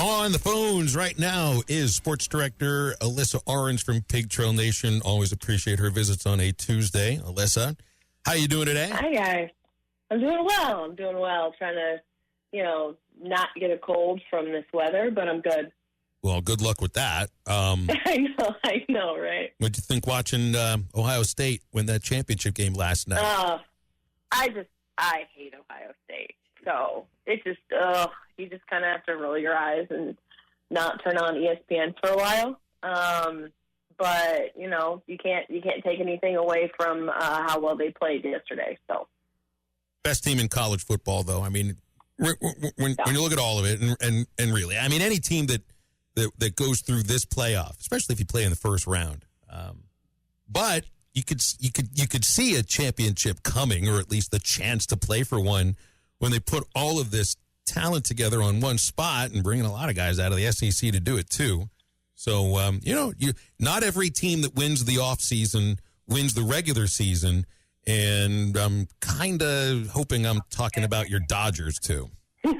On the phones right now is Sports Director Alyssa Orange from Pig Trail Nation. Always appreciate her visits on a Tuesday. Alyssa, how you doing today? Hi, guys. I'm doing well. Trying to, not get a cold from this weather, but I'm good. Well, good luck with that. I know, right? What'd you think watching Ohio State win that championship game last night? I hate Ohio State. So it's just, you just kind of have to roll your eyes and not turn on ESPN for a while. But you can't take anything away from how well they played yesterday. So best team in college football, though. I mean, when you look at all of it, and really, I mean, any team that goes through this playoff, especially if you play in the first round, but you could see a championship coming, or at least the chance to play for one, when they put all of this talent together on one spot and bringing a lot of guys out of the SEC to do it too. So, not every team that wins the offseason wins the regular season, and I'm kind of hoping I'm talking about your Dodgers too. Well,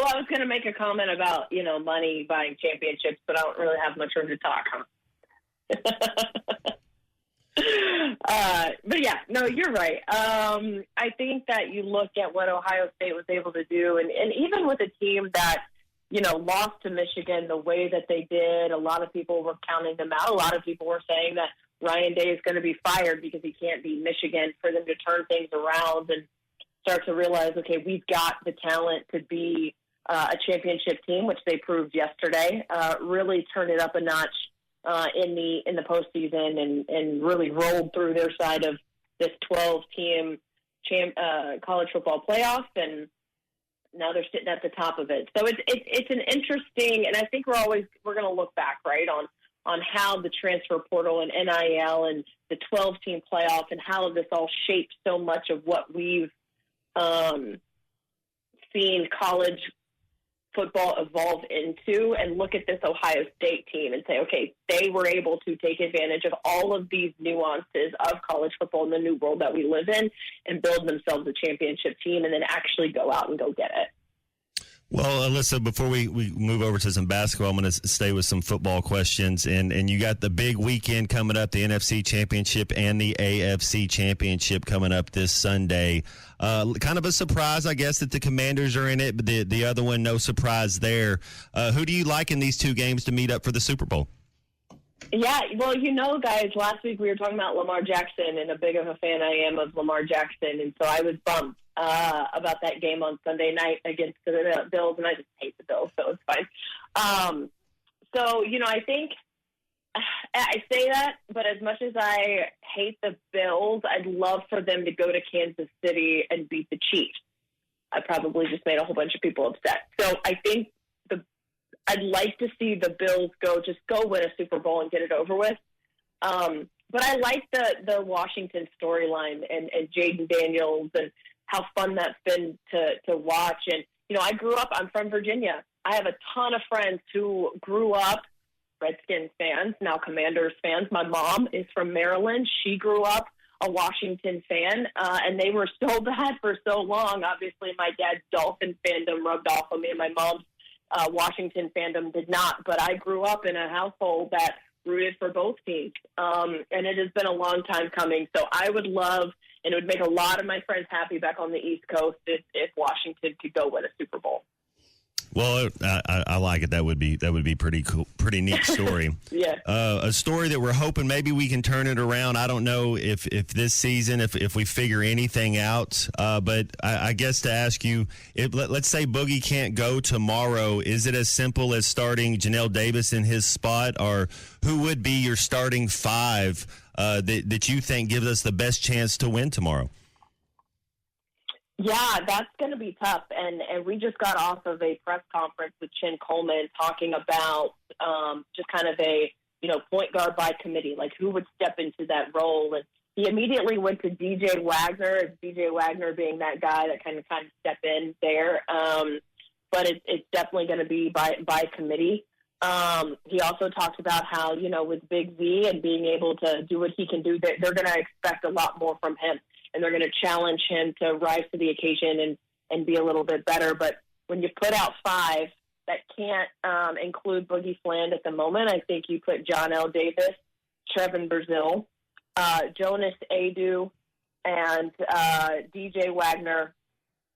I was going to make a comment about, money buying championships, but I don't really have much room to talk on. But yeah, no, you're right. I think that you look at what Ohio State was able to do, and even with a team that, lost to Michigan the way that they did, a lot of people were counting them out. A lot of people were saying that Ryan Day is going to be fired because he can't beat Michigan, for them to turn things around and start to realize, okay, we've got the talent to be a championship team, which they proved yesterday. Really turned it up a notch in the postseason, and really rolled through their side of this 12-team college football playoff, and now they're sitting at the top of it. So it's an interesting, and I think we're going to look back, right, on how the transfer portal and NIL and the 12-team playoff and how this all shaped so much of what we've seen college football evolve into, and look at this Ohio State team and say, okay, they were able to take advantage of all of these nuances of college football in the new world that we live in and build themselves a championship team, and then actually go out and go get it. Well, Alyssa, before we move over to some basketball, I'm going to stay with some football questions. And you got the big weekend coming up, the NFC Championship and the AFC Championship coming up this Sunday. Kind of a surprise, I guess, that the Commanders are in it, but the other one, no surprise there. Who do you like in these two games to meet up for the Super Bowl? Yeah, well, guys, last week we were talking about Lamar Jackson, and a big of a fan I am of Lamar Jackson, and so I was bummed about that game on Sunday night against the Bills, and I just hate the Bills, so it's fine. I think I say that, but as much as I hate the Bills, I'd love for them to go to Kansas City and beat the Chiefs. I probably just made a whole bunch of people upset. So I think I'd like to see the Bills go win a Super Bowl and get it over with. But I like the Washington storyline and Jaden Daniels and how fun that's been to watch. And, I'm from Virginia. I have a ton of friends who grew up Redskins fans, now Commanders fans. My mom is from Maryland. She grew up a Washington fan, and they were so bad for so long. Obviously, my dad's Dolphin fandom rubbed off on me, and my mom's Washington fandom did not. But I grew up in a household that rooted for both teams, and it has been a long time coming. So I would love, and it would make a lot of my friends happy back on the East Coast if Washington could go win a Super Bowl. Well, I like it. That would be pretty cool, pretty neat story. Yeah. A story that we're hoping maybe we can turn it around. I don't know if this season, if we figure anything out, but I guess to ask you, let's say Boogie can't go tomorrow, is it as simple as starting Janelle Davis in his spot, or who would be your starting five that you think gives us the best chance to win tomorrow? Yeah, that's going to be tough. And we just got off of a press conference with Chin Coleman talking about just kind of a, point guard by committee, like who would step into that role. And he immediately went to DJ Wagner, DJ Wagner being that guy that kind of step in there. But it's definitely going to be by committee. He also talked about how, with Big Z and being able to do what he can do, they're going to expect a lot more from him. And they're going to challenge him to rise to the occasion and be a little bit better. But when you put out 5 that can't include Boogie Fland at the moment, I think you put John L. Davis, Trevin Brazil, Jonas Adu, and DJ Wagner.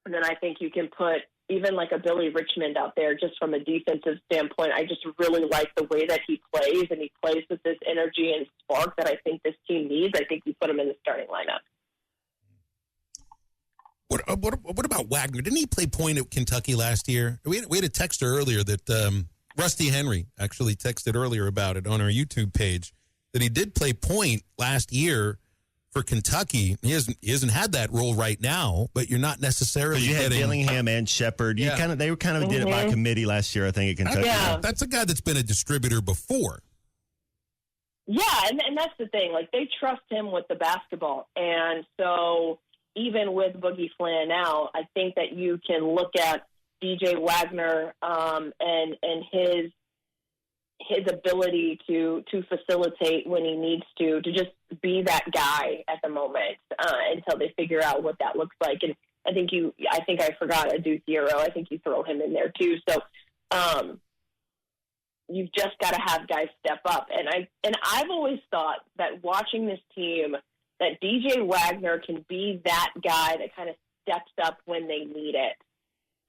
And then I think you can put even like a Billy Richmond out there just from a defensive standpoint. I just really like the way that he plays, and he plays with this energy and spark that I think this team needs. I think you put him in the starting lineup. What about Wagner? Didn't he play point at Kentucky last year? We had a texter earlier that Rusty Henry actually texted earlier about it on our YouTube page, that he did play point last year for Kentucky. He hasn't had that role right now, but you're not necessarily you had Dillingham and Shepard. They did it by committee last year, I think, at Kentucky. Yeah. That's a guy that's been a distributor before. Yeah, and that's the thing. Like, they trust him with the basketball. And so even with Boogie Fland now, I think that you can look at DJ Wagner and his ability to facilitate when he needs to just be that guy at the moment until they figure out what that looks like. And I think I forgot Adu Thiero. I think you throw him in there too. So you've just got to have guys step up. And I've always thought that watching this team, that DJ Wagner can be that guy that kind of steps up when they need it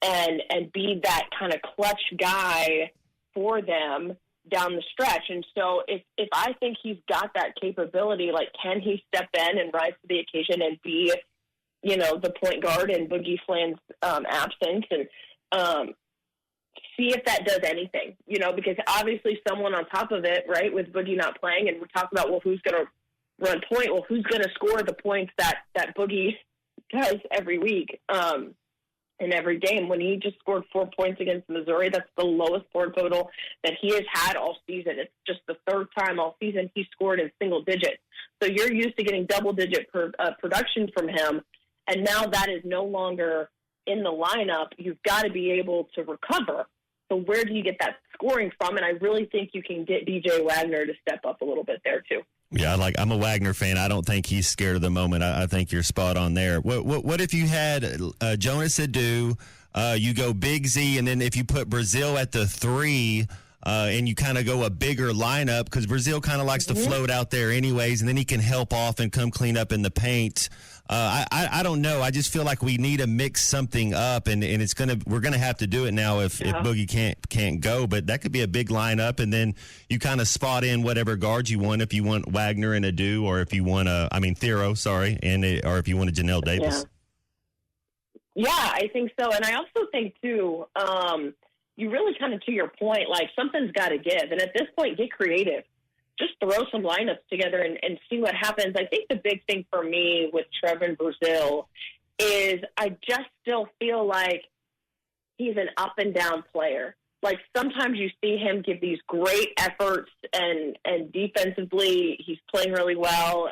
and be that kind of clutch guy for them down the stretch. And so if I think he's got that capability, like, can he step in and rise to the occasion and be, the point guard in Boogie Fland's absence, and see if that does anything, because obviously someone on top of it, right, with Boogie not playing, and we're talking about, well, who's going to run point? Well, who's going to score the points that Boogie does every week? In every game. When he just scored 4 points against Missouri, that's the lowest score total that he has had all season. It's just the third time all season he scored in single digits. So you're used to getting double-digit production from him, and now that is no longer in the lineup. You've got to be able to recover. So where do you get that scoring from? And I really think you can get DJ Wagner to step up a little bit there too. Yeah, I'm a Wagner fan. I don't think he's scared of the moment. I think you're spot on there. What if you had Jonas Adu, you go Big Z, and then if you put Brazil at the 3, and you kind of go a bigger lineup, because Brazil kind of likes to float out there anyways, and then he can help off and come clean up in the paint. I don't know. I just feel like we need to mix something up, and we're gonna have to do it now if Boogie can't go. But that could be a big lineup, and then you kind of spot in whatever guards you want. If you want Wagner and Adu, or if you want Thiero, sorry, or if you want a Janelle Davis. Yeah, I think so, and I also think too. You really kind of, to your point, like, something's got to give, and at this point, get creative. Just throw some lineups together and see what happens. I think the big thing for me with Trevin Brazil is I just still feel like he's an up and down player. Like, sometimes you see him give these great efforts and defensively he's playing really well,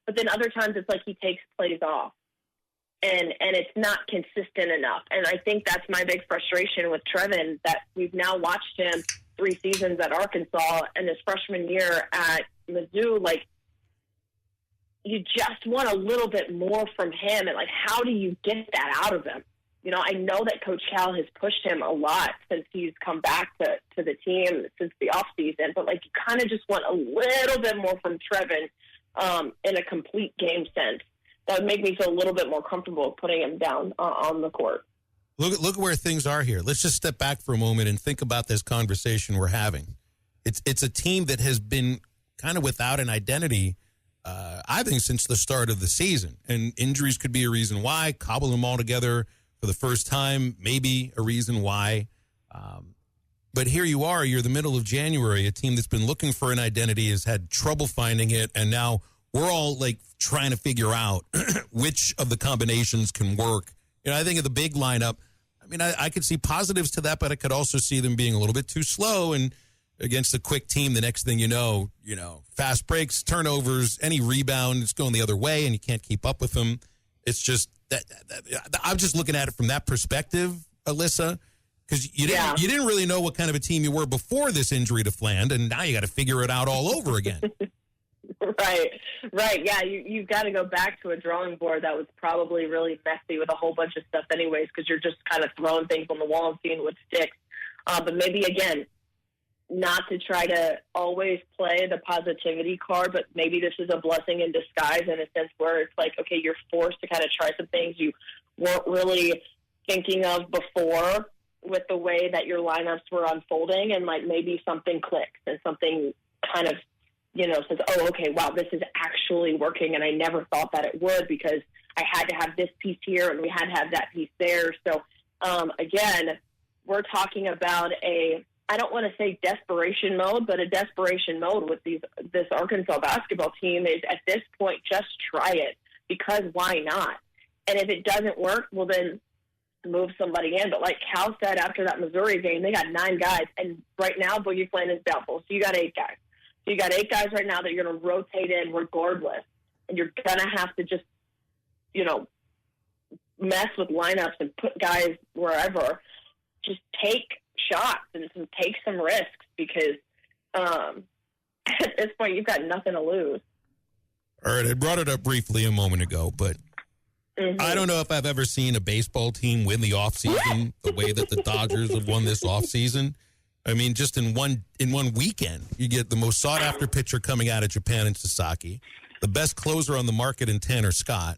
but then other times it's like he takes plays off and it's not consistent enough. And I think that's my big frustration with Trevin, that we've now watched him 3 seasons at Arkansas and his freshman year at Mizzou. Like, you just want a little bit more from him, and like, how do you get that out of him? I know that Coach Cal has pushed him a lot since he's come back to the team since the offseason, but like, you kind of just want a little bit more from Trevin in a complete game sense. That would make me feel a little bit more comfortable putting him down on the court. Look at where things are here. Let's just step back for a moment and think about this conversation we're having. It's a team that has been kind of without an identity, I think, since the start of the season. And injuries could be a reason why. Cobble them all together for the first time, maybe a reason why. But here you are, you're the middle of January, a team that's been looking for an identity, has had trouble finding it, and now we're all like trying to figure out which of the combinations can work. I think of the big lineup, I could see positives to that, but I could also see them being a little bit too slow, and against a quick team, the next thing you know, fast breaks, turnovers, any rebound, it's going the other way, and you can't keep up with them. It's just that I'm just looking at it from that perspective, Alyssa, because you didn't really know what kind of a team you were before this injury to Fland, and now you got to figure it out all over again. Right. Yeah, you've got to go back to a drawing board that was probably really messy with a whole bunch of stuff anyways, because you're just kind of throwing things on the wall and seeing what sticks. But maybe, again, not to try to always play the positivity card, but maybe this is a blessing in disguise in a sense where it's like, okay, you're forced to kind of try some things you weren't really thinking of before with the way that your lineups were unfolding, and like maybe something clicks and something kind of, says, oh, okay, wow, this is actually working, and I never thought that it would because I had to have this piece here and we had to have that piece there. So, again, we're talking about I don't want to say desperation mode, but a desperation mode with this Arkansas basketball team is at this point, just try it, because why not? And if it doesn't work, well, then move somebody in. But like Cal said after that Missouri game, they got 9 guys, and right now Boogie Fland is doubtful. So you got 8 guys. So you got 8 guys right now that you're going to rotate in regardless, and you're going to have to just, mess with lineups and put guys wherever. Just take shots and take some risks, because at this point you've got nothing to lose. All right, I brought it up briefly a moment ago, but I don't know if I've ever seen a baseball team win the offseason the way that the Dodgers have won this offseason. I mean, just in one weekend, you get the most sought-after pitcher coming out of Japan in Sasaki, the best closer on the market in Tanner Scott.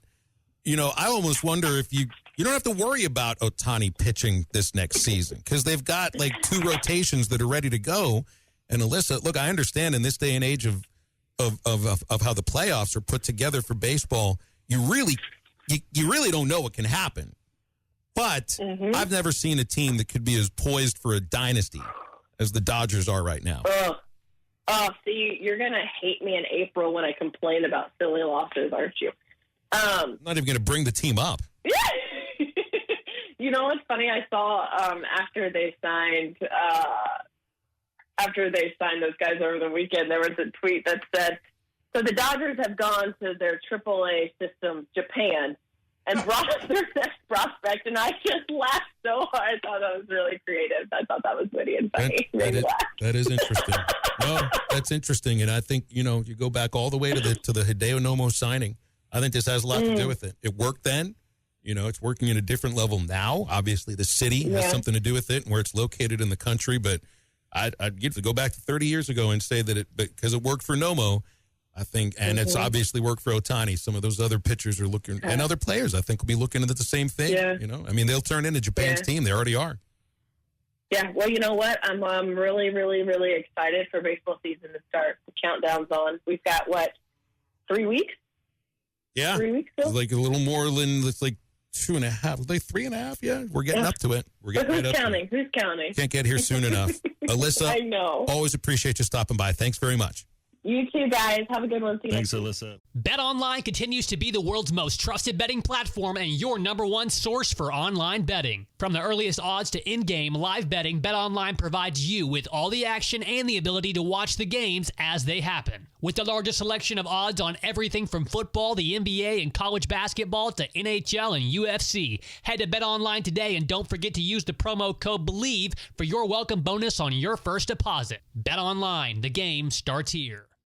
I almost wonder if you don't have to worry about Ohtani pitching this next season, because they've got like 2 rotations that are ready to go. And Alyssa, look, I understand in this day and age of how the playoffs are put together for baseball, you really don't know what can happen. But I've never seen a team that could be as poised for a dynasty as the Dodgers are right now. See, you're going to hate me in April when I complain about silly losses, aren't you? I'm not even going to bring the team up. You know what's funny? I saw after they signed those guys over the weekend, there was a tweet that said, so the Dodgers have gone to their AAA system, Japan, and brought their next prospect, and I just laughed so hard. I thought that was really creative. I thought that was witty and funny. That is interesting. No, that's interesting, and I think, you go back all the way to the Hideo Nomo signing. I think this has a lot to do with it. It worked then. It's working at a different level now. Obviously, the city has something to do with it and where it's located in the country, but I'd give to go back to 30 years ago and say that because it worked for Nomo, I think, and it's obviously worked for Ohtani. Some of those other pitchers are looking, and other players, I think, will be looking at the same thing. Yeah. I mean, they'll turn into Japan's team. They already are. Yeah, well, you know what? I'm really, really, really excited for baseball season to start. The countdown's on. We've got, 3 weeks? Yeah. 3 weeks still? It's like a little more than, it's like 2.5, like 3.5. Yeah, we're getting up to it. We're getting right up to it. Who's counting? Can't get here soon enough. Alyssa, I know. Always appreciate you stopping by. Thanks very much. You too, guys. Have a good one. See you. Thanks, Alyssa. BetOnline continues to be the world's most trusted betting platform and your number one source for online betting. From the earliest odds to in-game live betting, BetOnline provides you with all the action and the ability to watch the games as they happen. With the largest selection of odds on everything from football, the NBA, and college basketball to NHL and UFC. Head to BetOnline today and don't forget to use the promo code BELIEVE for your welcome bonus on your first deposit. BetOnline, the game starts here.